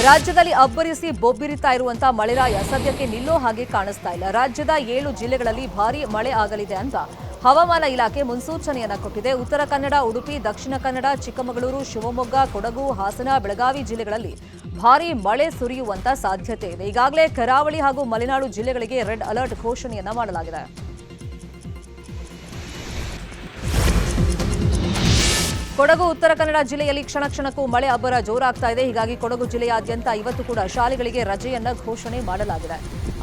ರಾಜ್ಯದಲ್ಲಿ ಅಬ್ಬರಿಸಿ ಬೊಬ್ಬಿರಿತಾ ಇರುವಂತಹ ಮಳೆರಾಯ ಸದ್ಯಕ್ಕೆ ನಿಲ್ಲೋ ಹಾಗೆ ಕಾಣಿಸ್ತಾ ಇಲ್ಲ. ರಾಜ್ಯದ 7 ಜಿಲ್ಲೆಗಳಲ್ಲಿ ಭಾರೀ ಮಳೆ ಆಗಲಿದೆ ಅಂತ ಹವಾಮಾನ ಇಲಾಖೆ ಮುನ್ಸೂಚನೆಯನ್ನ ಕೊಟ್ಟಿದೆ. ಉತ್ತರ ಕನ್ನಡ, ಉಡುಪಿ, ದಕ್ಷಿಣ ಕನ್ನಡ, ಚಿಕ್ಕಮಗಳೂರು, ಶಿವಮೊಗ್ಗ, ಕೊಡಗು, ಹಾಸನ, ಬೆಳಗಾವಿ ಜಿಲ್ಲೆಗಳಲ್ಲಿ ಭಾರೀ ಮಳೆ ಸುರಿಯುವಂತ ಸಾಧ್ಯತೆ ಇದೆ. ಈಗಾಗಲೇ ಕರಾವಳಿ ಹಾಗೂ ಮಲೆನಾಡು ಜಿಲ್ಲೆಗಳಿಗೆ ರೆಡ್ ಅಲರ್ಟ್ ಘೋಷಣೆಯನ್ನ ಮಾಡಲಾಗಿದೆ. ಕೊಡಗು, ಉತ್ತರ ಕನ್ನಡ ಜಿಲ್ಲೆಯಲ್ಲಿ ಕ್ಷಣ ಕ್ಷಣಕ್ಕೂ ಮಳೆ ಅಬ್ಬರ ಜೋರಾಗ್ತಾ ಇದೆ. ಹೀಗಾಗಿ ಕೊಡಗು ಜಿಲ್ಲೆಯಾದ್ಯಂತ ಇವತ್ತು ಕೂಡ ಶಾಲೆಗಳಿಗೆ ರಜೆಯನ್ನ ಘೋಷಣೆ ಮಾಡಲಾಗಿದೆ.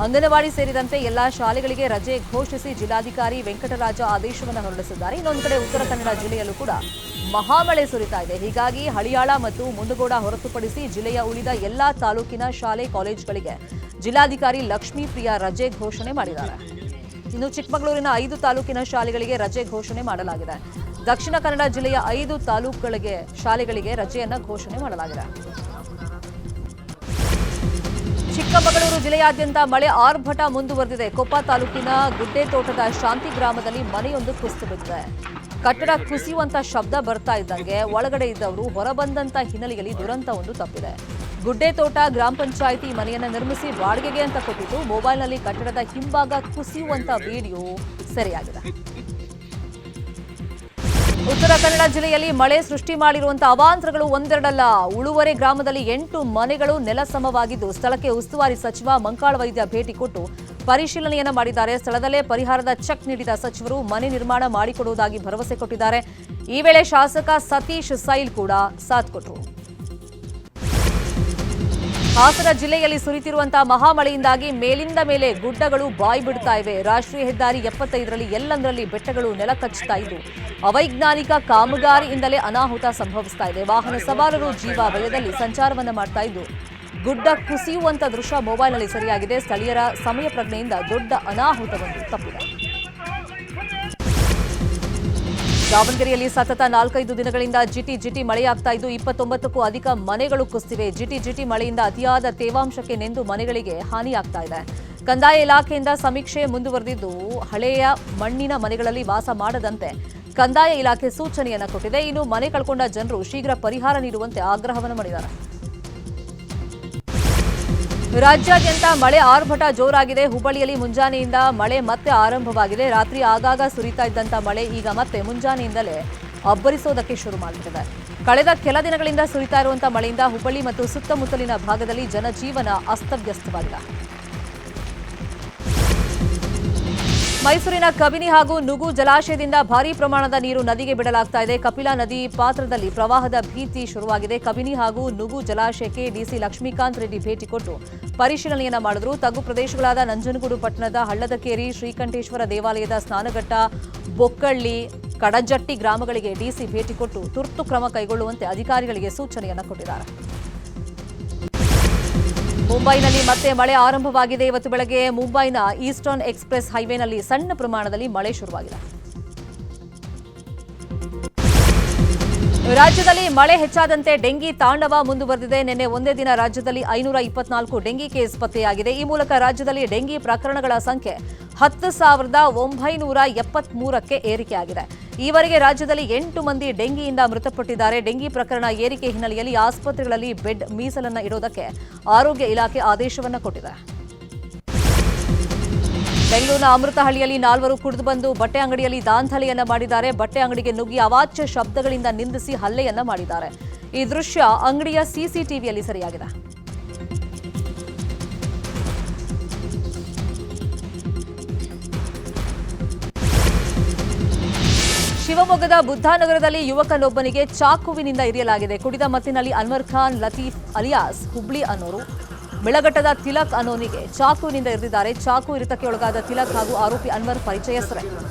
ಅಂಗನವಾಡಿ ಸೇರಿದಂತೆ ಎಲ್ಲಾ ಶಾಲೆಗಳಿಗೆ ರಜೆ ಘೋಷಿಸಿ ಜಿಲ್ಲಾಧಿಕಾರಿ ವೆಂಕಟರಾಜ ಆದೇಶವನ್ನು ಹೊರಡಿಸಿದ್ದಾರೆ. ಇನ್ನೊಂದು ಕಡೆ ಉತ್ತರ ಕನ್ನಡ ಜಿಲ್ಲೆಯಲ್ಲೂ ಕೂಡ ಮಹಾಮಳೆ ಸುರಿತಾ ಇದೆ. ಹೀಗಾಗಿ ಹಳಿಯಾಳ ಮತ್ತು ಮುಂಡಗೋಡ ಹೊರತುಪಡಿಸಿ ಜಿಲ್ಲೆಯ ಉಳಿದ ಎಲ್ಲಾ ತಾಲೂಕಿನ ಶಾಲೆ ಕಾಲೇಜುಗಳಿಗೆ ಜಿಲ್ಲಾಧಿಕಾರಿ ಲಕ್ಷ್ಮೀಪ್ರಿಯಾ ರಜೆ ಘೋಷಣೆ ಮಾಡಿದ್ದಾರೆ. ಇನ್ನು ಚಿಕ್ಕಮಗಳೂರಿನ 5 ತಾಲೂಕಿನ ಶಾಲೆಗಳಿಗೆ ರಜೆ ಘೋಷಣೆ ಮಾಡಲಾಗಿದೆ. ದಕ್ಷಿಣ ಕನ್ನಡ ಜಿಲ್ಲೆಯ 5 ತಾಲೂಕುಗಳಿಗೆ ಶಾಲೆಗಳಿಗೆ ರಜೆಯನ್ನ ಘೋಷಣೆ ಮಾಡಲಾಗಿದೆ. ಚಿಕ್ಕಮಗಳೂರು ಜಿಲ್ಲೆಯಾದ್ಯಂತ ಮಳೆ ಆರ್ಭಟ ಮುಂದುವರೆದಿದೆ. ಕೊಪ್ಪ ತಾಲೂಕಿನ ಗುಡ್ಡೆತೋಟದ ಶಾಂತಿ ಗ್ರಾಮದಲ್ಲಿ ಮನೆಯೊಂದು ಕುಸಿದು ಬಿದ್ದಿದೆ. ಕಟ್ಟಡ ಕುಸಿಯುವಂತ ಶಬ್ದ ಬರ್ತಾ ಇದ್ದಂಗೆ ಒಳಗಡೆ ಇದ್ದವರು ಹೊರಬಂದಂತ ಹಿನ್ನೆಲೆಯಲ್ಲಿ ದುರಂತವೊಂದು ತಪ್ಪಿದೆ. ಗುಡ್ಡೆತೋಟ ಗ್ರಾಮ ಪಂಚಾಯಿತಿ ಮನೆಯನ್ನ ನಿರ್ಮಿಸಿ ಬಾಡಿಗೆಗೆ ಅಂತ ಕೊಟ್ಟಿದ್ದು ಮೊಬೈಲ್ನಲ್ಲಿ ಕಟ್ಟಡದ ಹಿಂಭಾಗ ಕುಸಿಯುವಂತ ವಿಡಿಯೋ ಸೆರೆಯಾಗಿದೆ. ಉತ್ತರ ಕನ್ನಡ ಜಿಲ್ಲೆಯಲ್ಲಿ ಮಳೆ ಸೃಷ್ಟಿ ಮಾಡಿರುವಂತಹ ಅವಾಂತರಗಳು ಒಂದೆರಡಲ್ಲ. ಉಳುವರೆ ಗ್ರಾಮದಲ್ಲಿ 8 ಮನೆಗಳು ನೆಲಸಮವಾಗಿದ್ದು ಸ್ಥಳಕ್ಕೆ ಉಸ್ತುವಾರಿ ಸಚಿವ ಮಂಕಾಳ ವೈದ್ಯ ಭೇಟಿ ಕೊಟ್ಟು ಪರಿಶೀಲನೆಯನ್ನ ಮಾಡಿದ್ದಾರೆ. ಸ್ಥಳದಲ್ಲೇ ಪರಿಹಾರದ ಚೆಕ್ ನೀಡಿದ ಸಚಿವರು ಮನೆ ನಿರ್ಮಾಣ ಮಾಡಿಕೊಡುವುದಾಗಿ ಭರವಸೆ ಕೊಟ್ಟಿದ್ದಾರೆ. ಈ ವೇಳೆ ಶಾಸಕ ಸತೀಶ್ ಸೈಲ್ ಕೂಡ ಸಾಥ್ ಕೊಟ್ಟರು. ಹಾಸನ ಜಿಲ್ಲೆಯಲ್ಲಿ ಸುರಿತಿರುವಂತಹ ಮಹಾಮಳೆಯಿಂದಾಗಿ ಮೇಲಿಂದ ಮೇಲೆ ಗುಡ್ಡಗಳು ಬಾಯಿ ಬಿಡ್ತಾ ಇವೆ. ರಾಷ್ಟ್ರೀಯ ಹೆದ್ದಾರಿ 75ರಲ್ಲಿ ಎಲ್ಲಂದರಲ್ಲಿ ಬೆಟ್ಟಗಳು ನೆಲಕಚ್ಚುತ್ತಾ ಇದ್ದು ಅವೈಜ್ಞಾನಿಕ ಕಾಮಗಾರಿಯಿಂದಲೇ ಅನಾಹುತ ಸಂಭವಿಸ್ತಾ ಇದೆ. ವಾಹನ ಸವಾರರು ಜೀವ ಭಯದಲ್ಲಿ ಸಂಚಾರವನ್ನ ಮಾಡ್ತಾ ಇದ್ದು ಗುಡ್ಡ ಕುಸಿಯುವಂತ ದೃಶ್ಯ ಮೊಬೈಲ್ನಲ್ಲಿ ಸೆರೆಯಾಗಿದೆ. ಸ್ಥಳೀಯರ ಸಮಯ ಪ್ರಜ್ಞೆಯಿಂದ ದೊಡ್ಡ ಅನಾಹುತವೊಂದು ತಪ್ಪಿದೆ. ದಾವಣಗೆರೆಯಲ್ಲಿ ಸತತ 4-5 ದಿನಗಳಿಂದ ಜಿಟಿ ಮಳೆಯಾಗ್ತಾ ಇದ್ದು 29ಕ್ಕೂ ಅಧಿಕ ಮನೆಗಳು ಕುಸಿದಿವೆ. ಜಿಟಿ ಮಳೆಯಿಂದ ಅತಿಯಾದ ತೇವಾಂಶಕ್ಕೆ ನೆಂದು ಮನೆಗಳಿಗೆ ಹಾನಿಯಾಗ್ತಾ ಇದೆ. ಕಂದಾಯ ಇಲಾಖೆಯಿಂದ ಸಮೀಕ್ಷೆ ಮುಂದುವರೆದಿದ್ದು ಹಳೆಯ ಮಣ್ಣಿನ ಮನೆಗಳಲ್ಲಿ ವಾಸ ಮಾಡದಂತೆ ಕಂದಾಯ ಇಲಾಖೆ ಸೂಚನೆಯನ್ನ ಕೊಟ್ಟಿದೆ. ಇನ್ನು ಮನೆ ಕಳ್ಕೊಂಡ ಜನರು ಶೀಘ್ರ ಪರಿಹಾರ ನೀಡುವಂತೆ ಆಗ್ರಹವನ್ನು ಮಾಡಿದ್ದಾರೆ. ರಾಜ್ಯಾದ್ಯಂತ ಮಳೆ ಆರ್ಭಟ ಜೋರಾಗಿದೆ. ಹುಬ್ಬಳ್ಳಿಯಲ್ಲಿ ಮುಂಜಾನೆಯಿಂದ ಮಳೆ ಮತ್ತೆ ಆರಂಭವಾಗಿದೆ. ರಾತ್ರಿ ಆಗಾಗ ಸುರಿತಾ ಇದ್ದಂತ ಮಳೆ ಈಗ ಮತ್ತೆ ಮುಂಜಾನೆಯಿಂದಲೇ ಅಬ್ಬರಿಸೋದಕ್ಕೆ ಶುರು ಮಾಡಿದೆ. ಕಳೆದ ಕೆಲ ದಿನಗಳಿಂದ ಸುರಿತಾ ಇರುವಂತಹ ಮಳೆಯಿಂದ ಹುಬ್ಬಳ್ಳಿ ಮತ್ತು ಸುತ್ತಮುತ್ತಲಿನ ಭಾಗದಲ್ಲಿ ಜನಜೀವನ ಅಸ್ತವ್ಯಸ್ತವಾಗಿದೆ. ಮೈಸೂರಿನ ಕಬಿನಿ ಹಾಗೂ ನುಗು ಜಲಾಶಯದಿಂದ ಭಾರೀ ಪ್ರಮಾಣದ ನೀರು ನದಿಗೆ ಬಿಡಲಾಗ್ತಾ ಇದೆ. ಕಪಿಲಾ ನದಿ ಪಾತ್ರದಲ್ಲಿ ಪ್ರವಾಹದ ಭೀತಿ ಶುರುವಾಗಿದೆ. ಕಬಿನಿ ಹಾಗೂ ನುಗು ಜಲಾಶಯಕ್ಕೆ ಡಿಸಿ ಲಕ್ಷ್ಮೀಕಾಂತ್ ರೆಡ್ಡಿ ಭೇಟಿ ಕೊಟ್ಟು ಪರಿಶೀಲನೆಯನ್ನ ಮಾಡಿದ್ರು. ತಗ್ಗು ಪ್ರದೇಶಗಳಾದ ನಂಜನಗೂಡು ಪಟ್ಟಣದ ಹಳ್ಳದಕೇರಿ, ಶ್ರೀಕಂಠೇಶ್ವರ ದೇವಾಲಯದ ಸ್ನಾನಘಟ್ಟ, ಬೊಕ್ಕಳ್ಳಿ, ಕಡಜಟ್ಟಿ ಗ್ರಾಮಗಳಿಗೆ ಡಿಸಿ ಭೇಟಿ ಕೊಟ್ಟು ತುರ್ತು ಕ್ರಮ ಕೈಗೊಳ್ಳುವಂತೆ ಅಧಿಕಾರಿಗಳಿಗೆ ಸೂಚನೆಯನ್ನ ಕೊಟ್ಟಿದ್ದಾರೆ. ಮುಂಬೈನಲ್ಲಿ ಮತ್ತೆ ಮಳೆ ಆರಂಭವಾಗಿದೆ. ಇವತ್ತು ಬೆಳಗ್ಗೆ ಮುಂಬೈನ ಈಸ್ಟರ್ನ್ ಎಕ್ಸ್ಪ್ರೆಸ್ ಹೈವೇನಲ್ಲಿ ಸಣ್ಣ ಪ್ರಮಾಣದಲ್ಲಿ ಮಳೆ ಶುರುವಾಗಿದೆ. ರಾಜ್ಯದಲ್ಲಿ ಮಳೆ ಹೆಚ್ಚಾದಂತೆ ಡೆಂಗಿ ತಾಂಡವ ಮುಂದುವರೆದಿದೆ. ನಿನ್ನೆ ಒಂದೇ ದಿನ ರಾಜ್ಯದಲ್ಲಿ 524 ಡೆಂಗಿ ಕೇಸ್ ಪತ್ತೆಯಾಗಿದೆ. ಈ ಮೂಲಕ ರಾಜ್ಯದಲ್ಲಿ ಡೆಂಗಿ ಪ್ರಕರಣಗಳ ಸಂಖ್ಯೆ 10,973ಕ್ಕೆ ಏರಿಕೆಯಾಗಿದೆ. ಈವರೆಗೆ ರಾಜ್ಯದಲ್ಲಿ 8 ಮಂದಿ ಡೆಂಗಿಯಿಂದ ಮೃತಪಟ್ಟಿದ್ದಾರೆ. ಡೆಂಗಿ ಪ್ರಕರಣ ಏರಿಕೆ ಹಿನ್ನೆಲೆಯಲ್ಲಿ ಆಸ್ಪತ್ರೆಗಳಲ್ಲಿ ಬೆಡ್ ಮೀಸಲನ್ನ ಇಡೋದಕ್ಕೆ ಆರೋಗ್ಯ ಇಲಾಖೆ ಆದೇಶವನ್ನ ಕೊಟ್ಟಿದೆ. ಬೆಂಗಳೂರಿನ ಅಮೃತಹಳ್ಳಿಯಲ್ಲಿ 4 ಕುಡಿದು ಬಂದು ಬಟ್ಟೆ ಅಂಗಡಿಯಲ್ಲಿ ದಾಂಧಲೆಯನ್ನ ಮಾಡಿದ್ದಾರೆ. ಬಟ್ಟೆ ಅಂಗಡಿಗೆ ನುಗ್ಗಿ ಅವಾಚ್ಯ ಶಬ್ದಗಳಿಂದ ನಿಂದಿಸಿ ಹಲ್ಲೆಯನ್ನ ಮಾಡಿದ್ದಾರೆ. ಈ ದೃಶ್ಯ ಅಂಗಡಿಯ ಸಿಸಿಟಿವಿಯಲ್ಲಿ ಸೆರೆಯಾಗಿದೆ. ಶಿವಮೊಗ್ಗದ ಬುದ್ಧಾನಗರದಲ್ಲಿ ಯುವಕನೊಬ್ಬನಿಗೆ ಚಾಕುವಿನಿಂದ ಇರಿಯಲಾಗಿದೆ. ಕುಡಿದ ಮತ್ತಿನಲ್ಲಿ ಅನ್ವರ್ ಖಾನ್ ಲತೀಫ್ ಅಲಿಯಾಸ್ ಹುಬ್ಳಿ ಅನ್ನೋರು ಮಿಳಗಟ್ಟದ ತಿಲಕ್ ಅನ್ನೋನಿಗೆ ಚಾಕುವಿನಿಂದ ಇರಿದಿದ್ದಾರೆ. ಚಾಕು ಇರಿತಕ್ಕೆ ಒಳಗಾದ ತಿಲಕ್ ಹಾಗೂ ಆರೋಪಿ ಅನ್ವರ್ ಪರಿಚಯಸ್ಥರೇ.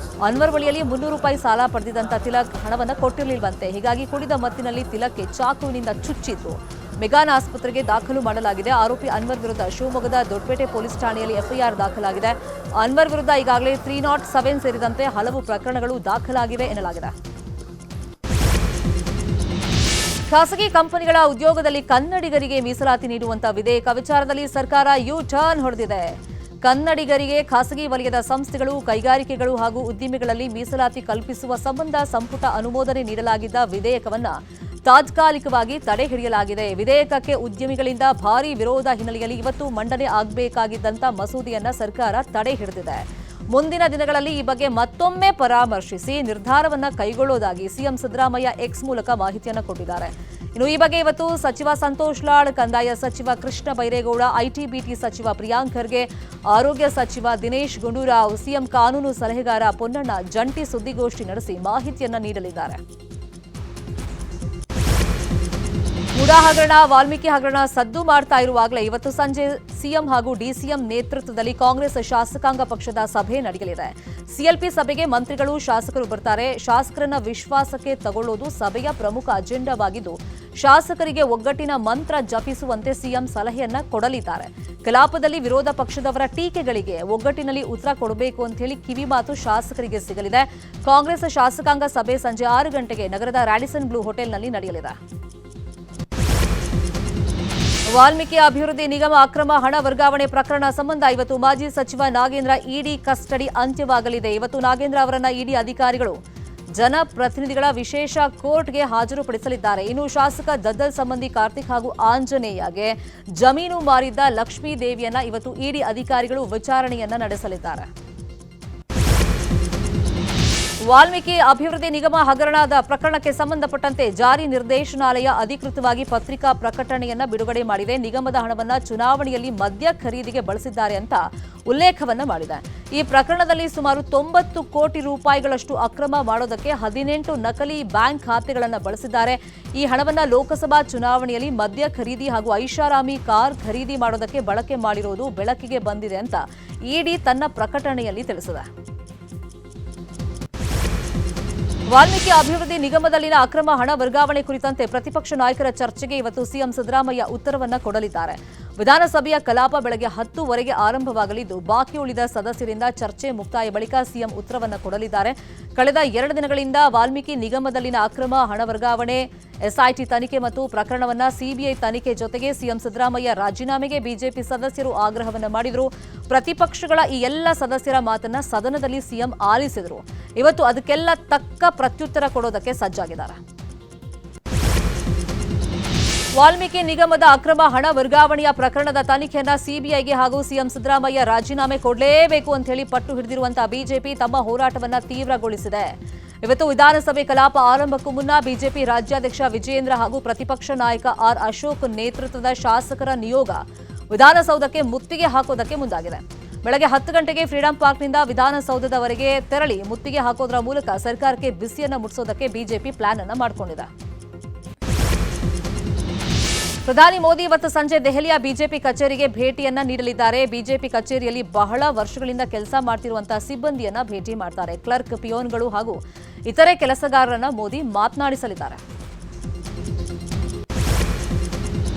ಅನ್ವರ್ ಬಳಿಯಲ್ಲಿ 300 ರೂಪಾಯಿ ಸಾಲ ಪಡೆದಿದ್ದಂತ ತಿಲಕ್ ಹಣವನ್ನು ಕೊಟ್ಟಿರಲಿಲ್ವಂತೆ. ಹೀಗಾಗಿ ಕುಡಿದ ಮತ್ತಿನಲ್ಲಿ ತಿಲಕ್ಗೆ ಚಾಕುವಿನಿಂದ ಚುಚ್ಚಿದ್ದು ಮೆಗಾನ್ ಆಸ್ಪತ್ರೆಗೆ ದಾಖಲು ಮಾಡಲಾಗಿದೆ. ಆರೋಪಿ ಅನ್ವರ್ ವಿರುದ್ಧ ಶಿವಮೊಗ್ಗದ ದೊಡ್ಡಪೇಟೆ ಪೊಲೀಸ್ ಠಾಣೆಯಲ್ಲಿ ಎಫ್ಐಆರ್ ದಾಖಲಾಗಿದೆ. ಅನ್ವರ್ ವಿರುದ್ಧ ಈಗಾಗಲೇ 307 ಸೇರಿದಂತೆ ಹಲವು ಪ್ರಕರಣಗಳು ದಾಖಲಾಗಿವೆ ಎನ್ನಲಾಗಿದೆ. ಖಾಸಗಿ ಕಂಪನಿಗಳ ಉದ್ಯೋಗದಲ್ಲಿ ಕನ್ನಡಿಗರಿಗೆ ಮೀಸಲಾತಿ ನೀಡುವಂತಹ ವಿಧೇಯಕ ವಿಚಾರದಲ್ಲಿ ಸರ್ಕಾರ ಯು ಟರ್ನ್ ಹೊಡೆದಿದೆ. ಕನ್ನಡಿಗರಿಗೆ ಖಾಸಗಿ ವಲಯದ ಸಂಸ್ಥೆಗಳು, ಕೈಗಾರಿಕೆಗಳು ಹಾಗೂ ಉದ್ದಿಮೆಗಳಲ್ಲಿ ಮೀಸಲಾತಿ ಕಲ್ಪಿಸುವ ಸಂಬಂಧ ಸಂಪುಟ ಅನುಮೋದನೆ ನೀಡಲಾಗಿದ್ದ ವಿಧೇಯಕವನ್ನು ತಾತ್ಕಾಲಿಕವಾಗಿ ತಡೆ ಹಿಡಿಯಲಾಗಿದೆ. ವಿಧೇಯಕಕ್ಕೆ ಉದ್ಯಮಿಗಳಿಂದ ಭಾರೀ ವಿರೋಧ ಹಿನ್ನೆಲೆಯಲ್ಲಿ ಇವತ್ತು ಮಂಡನೆ ಆಗಬೇಕಾಗಿದ್ದಂಥ ಮಸೂದೆಯನ್ನ ಸರ್ಕಾರ ತಡೆ ಹಿಡಿದಿದೆ. ಮುಂದಿನ ದಿನಗಳಲ್ಲಿ ಈ ಬಗ್ಗೆ ಮತ್ತೊಮ್ಮೆ ಪರಾಮರ್ಶಿಸಿ ನಿರ್ಧಾರವನ್ನ ಕೈಗೊಳ್ಳುವುದಾಗಿ ಸಿಎಂ ಸಿದ್ದರಾಮಯ್ಯ ಎಕ್ಸ್ ಮೂಲಕ ಮಾಹಿತಿಯನ್ನು ಕೊಟ್ಟಿದ್ದಾರೆ. ಇನ್ನು ಈ ಬಗ್ಗೆ ಇವತ್ತು ಸಚಿವ ಸಂತೋಷ್ ಲಾಡ್, ಕಂದಾಯ ಸಚಿವ ಕೃಷ್ಣ ಬೈರೇಗೌಡ, ಐಟಿ-ಬಿಟಿ ಸಚಿವ ಪ್ರಿಯಾಂಕ್ ಖರ್ಗೆ, ಆರೋಗ್ಯ ಸಚಿವ ದಿನೇಶ್ ಗುಂಡೂರಾವ್, ಸಿಎಂ ಕಾನೂನು ಸಲಹೆಗಾರ ಪೊನ್ನಣ್ಣ ಜಂಟಿ ಸುದ್ದಿಗೋಷ್ಠಿ ನಡೆಸಿ ಮಾಹಿತಿಯನ್ನ ನೀಡಲಿದ್ದಾರೆ. ಮುಡಾ ಹಗರಣ, ವಾಲ್ಮೀಕಿ ಹಗರಣ ಸದ್ದು ಮಾಡ್ತಾ ಇರುವಾಗಲೇ ಇವತ್ತು ಸಂಜೆ ಸಿಎಂ ಹಾಗೂ ಡಿಸಿಎಂ ನೇತೃತ್ವದಲ್ಲಿ ಕಾಂಗ್ರೆಸ್ ಶಾಸಕಾಂಗ ಪಕ್ಷದ ಸಭೆ ನಡೆಯಲಿದೆ. ಸಿಎಲ್ಪಿ ಸಭೆಗೆ ಮಂತ್ರಿಗಳು, ಶಾಸಕರು ಬರ್ತಾರೆ. ಶಾಸಕರನ್ನ ವಿಶ್ವಾಸಕ್ಕೆ ತಗೊಳ್ಳೋದು ಸಭೆಯ ಪ್ರಮುಖ ಅಜೆಂಡಾವಾಗಿದ್ದು, ಶಾಸಕರಿಗೆ ಒಗ್ಗಟ್ಟಿನ ಮಂತ್ರ ಜಪಿಸುವಂತೆ ಸಿಎಂ ಸಲಹೆಯನ್ನ ಕೊಡಲಿದ್ದಾರೆ. ಕಲಾಪದಲ್ಲಿ ವಿರೋಧ ಪಕ್ಷದವರ ಟೀಕೆಗಳಿಗೆ ಒಗ್ಗಟ್ಟಿನಲ್ಲಿ ಉತ್ತರ ಕೊಡಬೇಕು ಅಂತ ಹೇಳಿ ಕಿವಿಮಾತು ಶಾಸಕರಿಗೆ ಸಿಗಲಿದೆ. ಕಾಂಗ್ರೆಸ್ ಶಾಸಕಾಂಗ ಸಭೆ ಸಂಜೆ 6 ಗಂಟೆಗೆ ನಗರದ ರಾಡಿಸನ್ ಬ್ಲೂ ಹೋಟೆಲ್ನಲ್ಲಿ ನಡೆಯಲಿದೆ. ವಾಲ್ಮೀಕಿ ಅಭಿವೃದ್ಧಿ ನಿಗಮ ಅಕ್ರಮ ಹಣ ವರ್ಗಾವಣೆ ಪ್ರಕರಣ ಸಂಬಂಧ ಇವತ್ತು ಮಾಜಿ ಸಚಿವ ನಾಗೇಂದ್ರ ಇಡಿ ಕಸ್ಟಡಿ ಅಂತ್ಯವಾಗಲಿದೆ. ಇವತ್ತು ನಾಗೇಂದ್ರ ಅವರನ್ನ ಇಡಿ ಅಧಿಕಾರಿಗಳು ಜನಪ್ರತಿನಿಧಿಗಳ ವಿಶೇಷ ಕೋರ್ಟ್ಗೆ ಹಾಜರುಪಡಿಸಲಿದ್ದಾರೆ. ಇನ್ನು ಶಾಸಕ ದದ್ದಲ್ ಸಂಬಂಧಿ ಕಾರ್ತಿಕ್ ಹಾಗೂ ಆಂಜನೇಯಗೆ ಜಮೀನು ಮಾರಿದ್ದ ಲಕ್ಷ್ಮೀ ದೇವಿಯನ್ನ ಇವತ್ತು ಇಡಿ ಅಧಿಕಾರಿಗಳು ವಿಚಾರಣೆಯನ್ನ ನಡೆಸಲಿದ್ದಾರೆ. ವಾಲ್ಮೀಕಿ ಅಭಿವೃದ್ಧಿ ನಿಗಮ ಹಗರಣದ ಪ್ರಕರಣಕ್ಕೆ ಸಂಬಂಧಪಟ್ಟಂತೆ ಜಾರಿ ನಿರ್ದೇಶನಾಲಯ ಅಧಿಕೃತವಾಗಿ ಪತ್ರಿಕಾ ಪ್ರಕಟಣೆಯನ್ನ ಬಿಡುಗಡೆ ಮಾಡಿದೆ. ನಿಗಮದ ಹಣವನ್ನ ಚುನಾವಣೆಯಲ್ಲಿ ಮದ್ಯ ಖರೀದಿಗೆ ಬಳಸಿದ್ದಾರೆ ಅಂತ ಉಲ್ಲೇಖವನ್ನ ಮಾಡಿದೆ. ಈ ಪ್ರಕರಣದಲ್ಲಿ ಸುಮಾರು 90 ಕೋಟಿ ರೂಪಾಯಿಗಳಷ್ಟು ಅಕ್ರಮ ಮಾಡೋದಕ್ಕೆ 18 ನಕಲಿ ಬ್ಯಾಂಕ್ ಖಾತೆಗಳನ್ನು ಬಳಸಿದ್ದಾರೆ. ಈ ಹಣವನ್ನ ಲೋಕಸಭಾ ಚುನಾವಣೆಯಲ್ಲಿ ಮದ್ಯ ಖರೀದಿ ಹಾಗೂ ಐಷಾರಾಮಿ ಕಾರ್ ಖರೀದಿ ಮಾಡೋದಕ್ಕೆ ಬಳಕೆ ಮಾಡಿರುವುದು ಬೆಳಕಿಗೆ ಬಂದಿದೆ ಅಂತ ಇಡಿ ತನ್ನ ಪ್ರಕಟಣೆಯಲ್ಲಿ ತಿಳಿಸಿದೆ. ವಾಲ್ಮೀಕಿ ಅಭಿವೃದ್ಧಿ ನಿಗಮದಲ್ಲಿನ ಅಕ್ರಮ ಹಣ ವರ್ಗಾವಣೆ ಕುರಿತಂತೆ ಪ್ರತಿಪಕ್ಷ ನಾಯಕರ ಚರ್ಚೆಗೆ ಇವತ್ತು ಸಿಎಂ ಸಿದ್ದರಾಮಯ್ಯ ಉತ್ತರವನ್ನ ಕೊಡಲಿದ್ದಾರೆ. ವಿಧಾನಸಭೆಯ ಕಲಾಪ ಬೆಳಗ್ಗೆ 10:00ವರೆಗೆ ಆರಂಭವಾಗಲಿದ್ದು, ಬಾಕಿ ಉಳಿದ ಸದಸ್ಯರಿಂದ ಚರ್ಚೆ ಮುಕ್ತಾಯ ಬಳಿಕ ಸಿಎಂ ಉತ್ತರವನ್ನ ಕೊಡಲಿದ್ದಾರೆ. ಕಳೆದ 2 ದಿನಗಳಿಂದ ವಾಲ್ಮೀಕಿ ನಿಗಮದಲ್ಲಿನ ಅಕ್ರಮ ಹಣ ವರ್ಗಾವಣೆ, ಎಸ್ಐಟಿ ತನಿಖೆ ಮತ್ತು ಪ್ರಕರಣವನ್ನ ಸಿಬಿಐ ತನಿಖೆ ಜೊತೆಗೆ ಸಿಎಂ ಸಿದ್ದರಾಮಯ್ಯ ರಾಜೀನಾಮೆಗೆ ಬಿಜೆಪಿ ಸದಸ್ಯರು ಆಗ್ರಹವನ್ನ ಮಾಡಿದರು. ಪ್ರತಿಪಕ್ಷಗಳ ಈ ಎಲ್ಲ ಸದಸ್ಯರ ಮಾತನ್ನ ಸದನದಲ್ಲಿ ಸಿಎಂ ಆಲಿಸಿದರು. ಇವತ್ತು ಅದಕ್ಕೆಲ್ಲ ತಕ್ಕ ಪ್ರತ್ಯುತ್ತರ ಕೊಡೋದಕ್ಕೆ ಸಜ್ಜಾಗಿದ್ದಾರೆ. ವಾಲ್ಮೀಕಿ ನಿಗಮದ ಅಕ್ರಮ ಹಣ ವರ್ಗಾವಣೆಯ ಪ್ರಕರಣದ ತನಿಖೆಯನ್ನ ಸಿಬಿಐಗೆ ಹಾಗೂ ಸಿಎಂ ಸಿದ್ದರಾಮಯ್ಯ ರಾಜೀನಾಮೆ ಕೊಡಲೇಬೇಕು ಅಂತ ಹೇಳಿ ಪಟ್ಟು ಹಿಡಿದಿರುವಂತಹ ಬಿಜೆಪಿ ತಮ್ಮ ಹೋರಾಟವನ್ನ ತೀವ್ರಗೊಳಿಸಿದೆ. ಇವತ್ತು ವಿಧಾನಸಭೆ ಕಲಾಪ ಆರಂಭಕ್ಕೂ ಮುನ್ನ ಬಿಜೆಪಿ ರಾಜ್ಯಾಧ್ಯಕ್ಷ ವಿಜಯೇಂದ್ರ ಹಾಗೂ ಪ್ರತಿಪಕ್ಷ ನಾಯಕ ಆರ್ ಅಶೋಕ್ ನೇತೃತ್ವದ ಶಾಸಕರ ನಿಯೋಗ ವಿಧಾನಸೌಧಕ್ಕೆ ಮುತ್ತಿಗೆ ಹಾಕೋದಕ್ಕೆ ಮುಂದಾಗಿದೆ. ಬೆಳಗ್ಗೆ 10 ಗಂಟೆಗೆ ಫ್ರೀಡಂ ಪಾರ್ಕ್ನಿಂದ ವಿಧಾನಸೌಧದವರೆಗೆ ತೆರಳಿ ಮುತ್ತಿಗೆ ಹಾಕೋದರ ಮೂಲಕ ಸರ್ಕಾರಕ್ಕೆ ಬಿಸಿಯನ್ನ ಮುಟ್ಟಿಸೋದಕ್ಕೆ ಬಿಜೆಪಿ ಪ್ಲಾನ್ ಅನ್ನ ಮಾಡಿಕೊಂಡಿದೆ. ಪ್ರಧಾನಿ ಮೋದಿ ಇವತ್ತು ಸಂಜೆ ದೆಹಲಿಯ ಬಿಜೆಪಿ ಕಚೇರಿಗೆ ಭೇಟಿಯನ್ನ ನೀಡಲಿದ್ದಾರೆ. ಬಿಜೆಪಿ ಕಚೇರಿಯಲ್ಲಿ ಬಹಳ ವರ್ಷಗಳಿಂದ ಕೆಲಸ ಮಾಡ್ತಿರುವಂತಹ ಸಿಬ್ಬಂದಿಯನ್ನ ಭೇಟಿ ಮಾಡ್ತಾರೆ. ಕ್ಲರ್ಕ್, ಪಿಯೋನ್ಗಳು ಹಾಗೂ ಇತರೆ ಕೆಲಸಗಾರರನ್ನ ಮೋದಿ ಮಾತನಾಡಿಸಲಿದ್ದಾರೆ.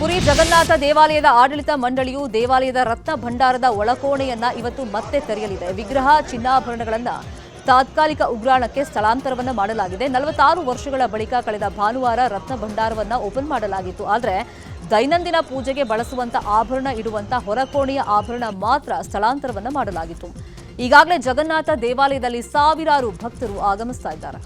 ಪುರಿ ಜಗನ್ನಾಥ ದೇವಾಲಯದ ಆಡಳಿತ ಮಂಡಳಿಯು ದೇವಾಲಯದ ರತ್ನ ಭಂಡಾರದ ಒಳಕೋಣೆಯನ್ನ ಇವತ್ತು ಮತ್ತೆ ತೆರೆಯಲಿದೆ. ವಿಗ್ರಹ, ಚಿನ್ನಾಭರಣಗಳನ್ನ ತಾತ್ಕಾಲಿಕ ಉಗ್ರಾಣಕ್ಕೆ ಸ್ಥಳಾಂತರವನ್ನ ಮಾಡಲಾಗಿದೆ. 46 ವರ್ಷಗಳ ಬಳಿಕ ಕಳೆದ ಭಾನುವಾರ ರತ್ನ ಭಂಡಾರವನ್ನ ಓಪನ್ ಮಾಡಲಾಗಿತ್ತು. ಆದರೆ ದೈನಂದಿನ ಪೂಜೆಗೆ ಬಳಸುವಂತ ಆಭರಣ ಇಡುವಂತ ಹೊರಕೋಣೆಯ ಆಭರಣ ಮಾತ್ರ ಸ್ಥಳಾಂತರವನ್ನ ಮಾಡಲಾಗಿತ್ತು. ಈಗಾಗಲೇ ಜಗನ್ನಾಥ ದೇವಾಲಯದಲ್ಲಿ ಸಾವಿರಾರು ಭಕ್ತರು ಆಗಮಿಸ್ತಾ ಇದ್ದಾರೆ.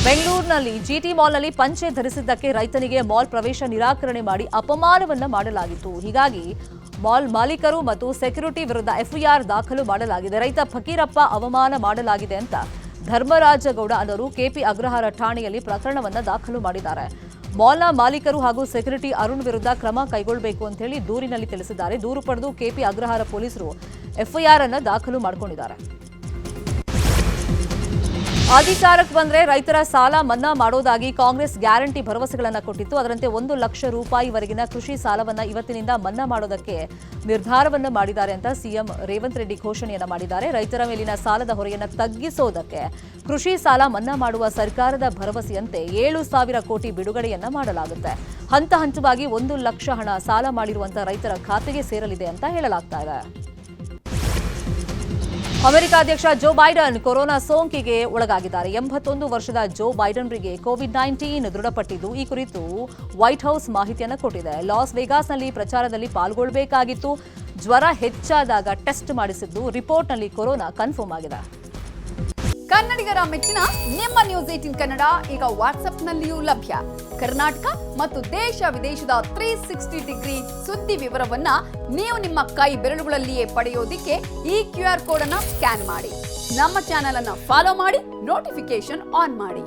ಬೆಂಗಳೂರಿನಲ್ಲಿ ಜಿಟಿ ಮಾಲ್ನಲ್ಲಿ ಪಂಚೆ ಧರಿಸಿದ್ದಕ್ಕೆ ರೈತನಿಗೆ ಮಾಲ್ ಪ್ರವೇಶ ನಿರಾಕರಣೆ ಮಾಡಿ ಅಪಮಾನವನ್ನ ಮಾಡಲಾಗಿತ್ತು. ಹೀಗಾಗಿ ಮಾಲ್ ಮಾಲೀಕರು ಮತ್ತು ಸೆಕ್ಯೂರಿಟಿ ವಿರುದ್ಧ ಎಫ್ಐಆರ್ ದಾಖಲು ಮಾಡಲಾಗಿದೆ. ರೈತ ಫಕೀರಪ್ಪ ಅವಮಾನ ಮಾಡಲಾಗಿದೆ ಅಂತ ಧರ್ಮರಾಜಗೌಡ ಅನ್ನೋರು ಕೆಪಿ ಅಗ್ರಹಾರ ಠಾಣೆಯಲ್ಲಿ ಪ್ರಕರಣವನ್ನ ದಾಖಲು ಮಾಡಿದ್ದಾರೆ. ಮಾಲ್ನ ಮಾಲೀಕರು ಹಾಗೂ ಸೆಕ್ಯೂರಿಟಿ ಅರುಣ್ ವಿರುದ್ಧ ಕ್ರಮ ಕೈಗೊಳ್ಳಬೇಕು ಅಂತ ಹೇಳಿ ದೂರಿನಲ್ಲಿ ತಿಳಿಸಿದ್ದಾರೆ. ದೂರು ಪಡೆದು ಕೆಪಿ ಅಗ್ರಹಾರ ಪೊಲೀಸರು ಎಫ್ಐಆರ್ ಅನ್ನ ದಾಖಲು ಮಾಡಿಕೊಂಡಿದ್ದಾರೆ. ಅಧಿಕಾರಕ್ಕೆ ಬಂದ್ರೆ ರೈತರ ಸಾಲ ಮನ್ನಾ ಮಾಡೋದಾಗಿ ಕಾಂಗ್ರೆಸ್ ಗ್ಯಾರಂಟಿ ಭರವಸೆಗಳನ್ನು ಕೊಟ್ಟಿತ್ತು. ಅದರಂತೆ 1 ಲಕ್ಷ ರೂಪಾಯಿವರೆಗಿನ ಕೃಷಿ ಸಾಲವನ್ನ ಇವತ್ತಿನಿಂದ ಮನ್ನಾ ಮಾಡೋದಕ್ಕೆ ನಿರ್ಧಾರವನ್ನ ಮಾಡಿದ್ದಾರೆ ಅಂತ ಸಿಎಂ ರೇವಂತ್ ರೆಡ್ಡಿ ಘೋಷಣೆಯನ್ನ ಮಾಡಿದ್ದಾರೆ. ರೈತರ ಮೇಲಿನ ಸಾಲದ ಹೊರೆಯನ್ನ ತಗ್ಗಿಸೋದಕ್ಕೆ ಕೃಷಿ ಸಾಲ ಮನ್ನಾ ಮಾಡುವ ಸರ್ಕಾರದ ಭರವಸೆಯಂತೆ 7,000 ಕೋಟಿ ಬಿಡುಗಡೆಯನ್ನ ಮಾಡಲಾಗುತ್ತೆ. ಹಂತ ಹಂತವಾಗಿ 1 ಲಕ್ಷ ಹಣ ಸಾಲ ಮಾಡಿರುವಂತಹ ರೈತರ ಖಾತೆಗೆ ಸೇರಲಿದೆ ಅಂತ ಹೇಳಲಾಗ್ತಾ ಇದೆ. ಅಮೆರಿಕ ಅಧ್ಯಕ್ಷ ಜೋ ಬೈಡನ್ ಕೊರೋನಾ ಸೋಂಕಿಗೆ ಒಳಗಾಗಿದ್ದಾರೆ. 81 ವರ್ಷದ ಜೋ ಬೈಡನ್ರಿಗೆ ಕೋವಿಡ್-19 ದೃಢಪಟ್ಟಿದ್ದು, ಈ ಕುರಿತು ವೈಟ್ ಹೌಸ್ ಮಾಹಿತಿಯನ್ನು ಕೊಟ್ಟಿದೆ. ಲಾಸ್ ವೇಗಾಸ್ನಲ್ಲಿ ಪ್ರಚಾರದಲ್ಲಿ ಪಾಲ್ಗೊಳ್ಳಬೇಕಾಗಿತ್ತು. ಜ್ವರ ಹೆಚ್ಚಾದಾಗ ಟೆಸ್ಟ್ ಮಾಡಿಸಿದ್ದು ರಿಪೋರ್ಟ್ನಲ್ಲಿ ಕೊರೋನಾ ಕನ್ಫರ್ಮ್ ಆಗಿದೆ. ಕನ್ನಡಿಗರ ಮೆಚ್ಚಿನ ನಿಮ್ಮ ನ್ಯೂಸ್ 18 ಕನ್ನಡ ಈಗ ವಾಟ್ಸ್ಆಪ್ನಲ್ಲಿಯೂ ಲಭ್ಯ. ಕರ್ನಾಟಕ ಮತ್ತು ದೇಶ ವಿದೇಶದ 360 ಡಿಗ್ರಿ ಸುದ್ದಿ ವಿವರವನ್ನ ನೀವು ನಿಮ್ಮ ಕೈ ಬೆರಳುಗಳಲ್ಲಿಯೇ ಪಡೆಯೋದಿಕ್ಕೆ ಈ QR ಕೋಡ್ ಅನ್ನ ಸ್ಕ್ಯಾನ್ ಮಾಡಿ. ನಮ್ಮ ಚಾನೆಲ್ ಅನ್ನ ಫಾಲೋ ಮಾಡಿ, ನೋಟಿಫಿಕೇಶನ್ ಆನ್ ಮಾಡಿ.